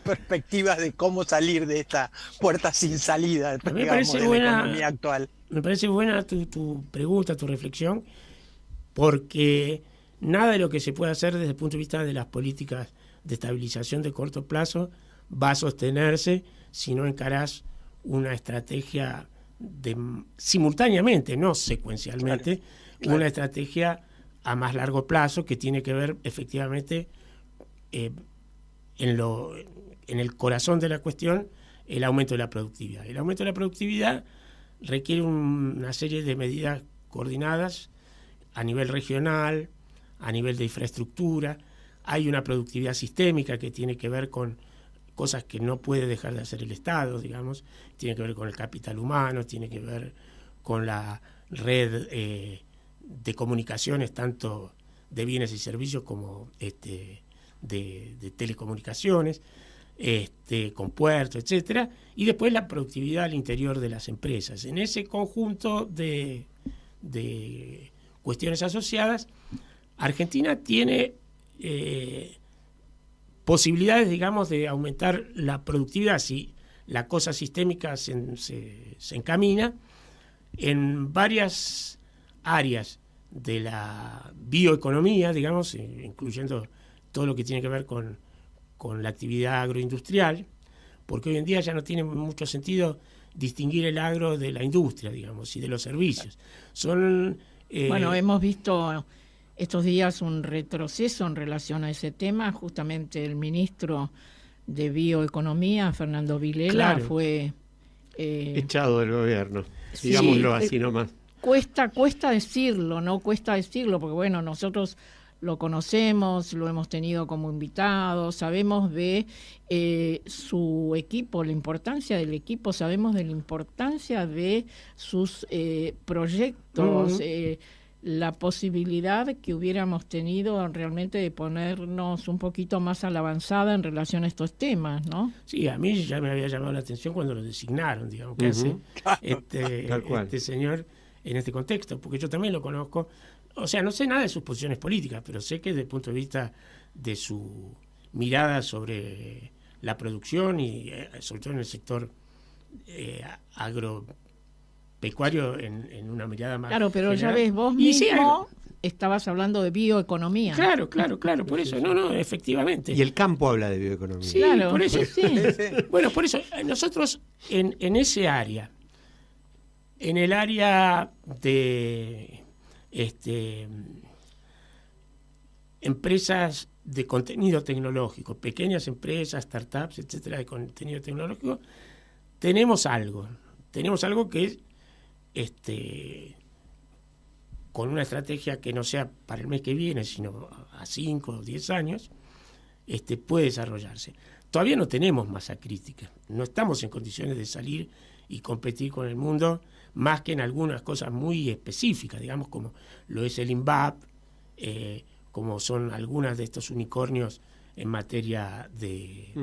perspectivas de cómo salir de esta puerta sin salida, digamos, de la economía actual. Me parece buena tu pregunta, tu reflexión, porque nada de lo que se puede hacer desde el punto de vista de las políticas de estabilización de corto plazo va a sostenerse si no encarás una estrategia simultáneamente, no secuencialmente, claro. Una estrategia a más largo plazo que tiene que ver efectivamente en el corazón de la cuestión, el aumento de la productividad. El aumento de la productividad requiere una serie de medidas coordinadas a nivel regional, a nivel de infraestructura. Hay una productividad sistémica que tiene que ver con cosas que no puede dejar de hacer el Estado, digamos. Tiene que ver con el capital humano, tiene que ver con la red de comunicaciones, tanto de bienes y servicios como de telecomunicaciones, con puertos, etcétera. Y después la productividad al interior de las empresas. En ese conjunto de cuestiones asociadas, Argentina tiene posibilidades, digamos, de aumentar la productividad si la cosa sistémica se encamina en varias áreas de la bioeconomía, digamos, incluyendo todo lo que tiene que ver con la actividad agroindustrial, porque hoy en día ya no tiene mucho sentido distinguir el agro de la industria, digamos, y de los servicios. Bueno, hemos visto estos días un retroceso en relación a ese tema. Justamente el ministro de Bioeconomía, Fernando Vilela, fue echado del gobierno, sí, digámoslo así nomás. Cuesta decirlo, ¿no? Cuesta decirlo, porque bueno, nosotros lo conocemos, lo hemos tenido como invitado, sabemos de su equipo, la importancia del equipo, sabemos de la importancia de sus proyectos, la posibilidad que hubiéramos tenido realmente de ponernos un poquito más a la avanzada en relación a estos temas, ¿no? Sí, a mí ya me había llamado la atención cuando lo designaron, digamos, que hace este señor en este contexto, porque yo también lo conozco. O sea, no sé nada de sus posiciones políticas, pero sé que desde el punto de vista de su mirada sobre la producción y sobre todo en el sector agropecuario, en una mirada más claro, pero general. Ya ves, vos mismo estabas hablando de bioeconomía. Claro, por eso, no, efectivamente. Y el campo habla de bioeconomía. Sí, claro, por eso. Sí. Bueno, por eso, nosotros en ese área, en el área de empresas de contenido tecnológico, pequeñas empresas, startups, etcétera, de contenido tecnológico, tenemos algo que es con una estrategia que no sea para el mes que viene, sino a 5 o 10 años, puede desarrollarse. Todavía no tenemos masa crítica, no estamos en condiciones de salir y competir con el mundo, más que en algunas cosas muy específicas, digamos, como lo es el INVAP, como son algunas de estos unicornios en materia de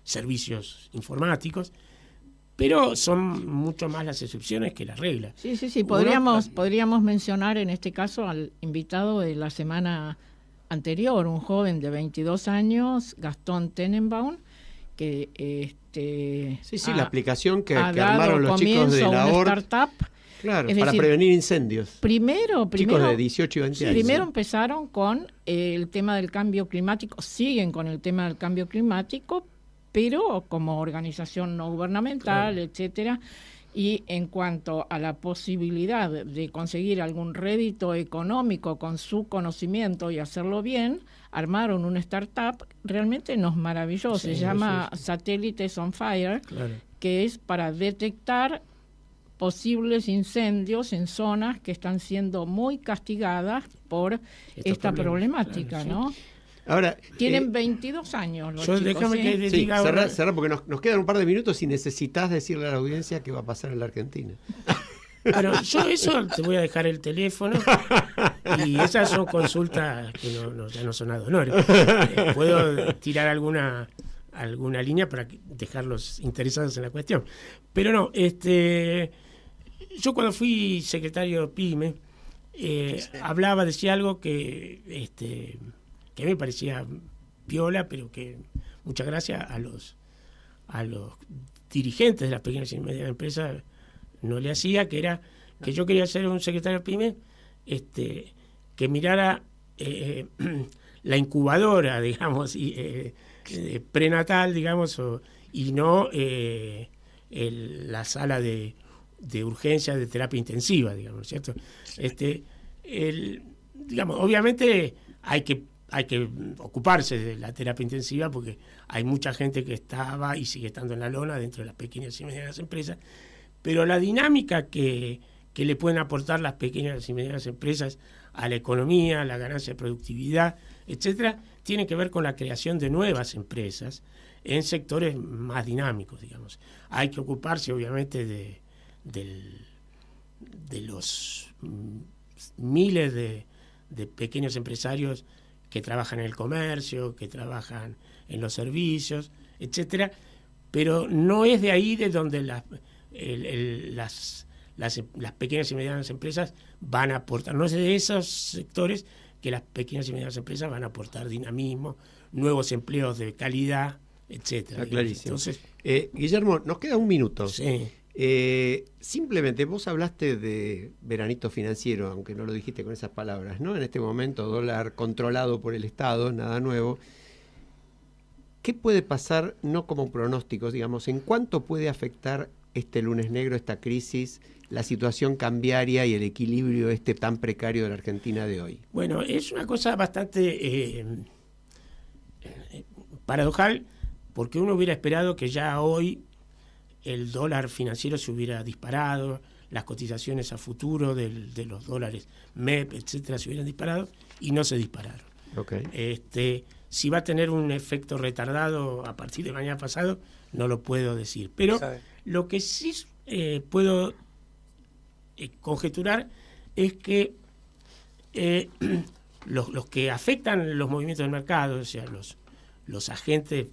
servicios informáticos, pero son mucho más las excepciones que las reglas. Sí, podríamos mencionar en este caso al invitado de la semana anterior, un joven de 22 años, Gastón Tenenbaum, que la aplicación que armaron los chicos de la startup. Claro, para prevenir incendios. Primero, chicos de 18 y 20 años. Primero empezaron con el tema del cambio climático, siguen con el tema del cambio climático, pero como organización no gubernamental, etcétera. Y en cuanto a la posibilidad de conseguir algún rédito económico con su conocimiento y hacerlo bien, armaron una startup realmente maravillosa, se llama Satélites on Fire, que es para detectar posibles incendios en zonas que están siendo muy castigadas por esta problemática, ¿no? Ahora, tienen 22 años los chicos. Déjame que les diga cerrar porque nos quedan un par de minutos y necesitas decirle a la audiencia qué va a pasar en la Argentina. Bueno, yo eso te voy a dejar el teléfono y esas son consultas que ya no son ad honorem. Puedo tirar alguna línea para dejarlos interesados en la cuestión. Pero no, yo cuando fui secretario de PYME hablaba, decía algo que a mí me parecía piola, pero que muchas gracias a los dirigentes de las pequeñas y medianas empresas no le hacía, que era que yo quería ser un secretario de PYME que mirara la incubadora, digamos, prenatal, digamos, y no la sala de urgencia de terapia intensiva, digamos, ¿cierto? Digamos, obviamente hay que ocuparse de la terapia intensiva porque hay mucha gente que estaba y sigue estando en la lona dentro de las pequeñas y medianas empresas, pero la dinámica que le pueden aportar las pequeñas y medianas empresas a la economía, a la ganancia de productividad, etcétera, tiene que ver con la creación de nuevas empresas en sectores más dinámicos, digamos. Hay que ocuparse, obviamente, de los miles de pequeños empresarios que trabajan en el comercio, que trabajan en los servicios, etcétera, pero no es de ahí de donde las pequeñas y medianas empresas van a aportar, no es de esos sectores que las pequeñas y medianas empresas van a aportar dinamismo, nuevos empleos de calidad, etcétera. Está clarísimo. Entonces, Guillermo, nos queda un minuto. sí. Simplemente vos hablaste de veranito financiero, aunque no lo dijiste con esas palabras, ¿no? En este momento, dólar controlado por el Estado, nada nuevo. ¿Qué puede pasar, no como pronósticos, digamos, en cuánto puede afectar este lunes negro, esta crisis, la situación cambiaria y el equilibrio tan precario de la Argentina de hoy? Bueno, es una cosa bastante paradojal, porque uno hubiera esperado que ya hoy el dólar financiero se hubiera disparado, las cotizaciones a futuro de los dólares MEP, etcétera, se hubieran disparado, y no se dispararon. Okay. Si va a tener un efecto retardado a partir de mañana pasado, no lo puedo decir. Pero lo que sí puedo conjeturar es que los que afectan los movimientos del mercado, o sea, los agentes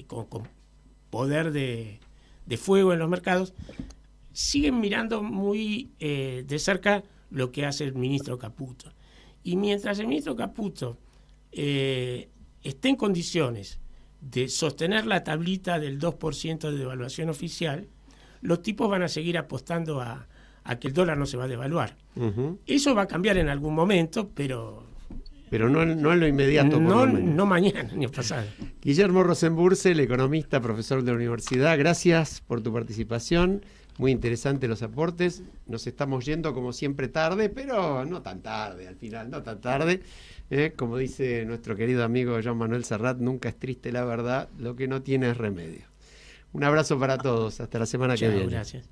con poder de fuego en los mercados, siguen mirando muy de cerca lo que hace el ministro Caputo. Y mientras el ministro Caputo esté en condiciones de sostener la tablita del 2% de devaluación oficial, los tipos van a seguir apostando a que el dólar no se va a devaluar. Uh-huh. Eso va a cambiar en algún momento, pero no en lo inmediato. No mañana ni pasado. Guillermo Rosenbursel, economista, profesor de la universidad, gracias por tu participación. Muy interesante los aportes. Nos estamos yendo como siempre tarde, pero no tan tarde, al final, no tan tarde. Como dice nuestro querido amigo Joan Manuel Serrat, nunca es triste la verdad, lo que no tiene es remedio. Un abrazo para todos, hasta la semana que viene. Gracias.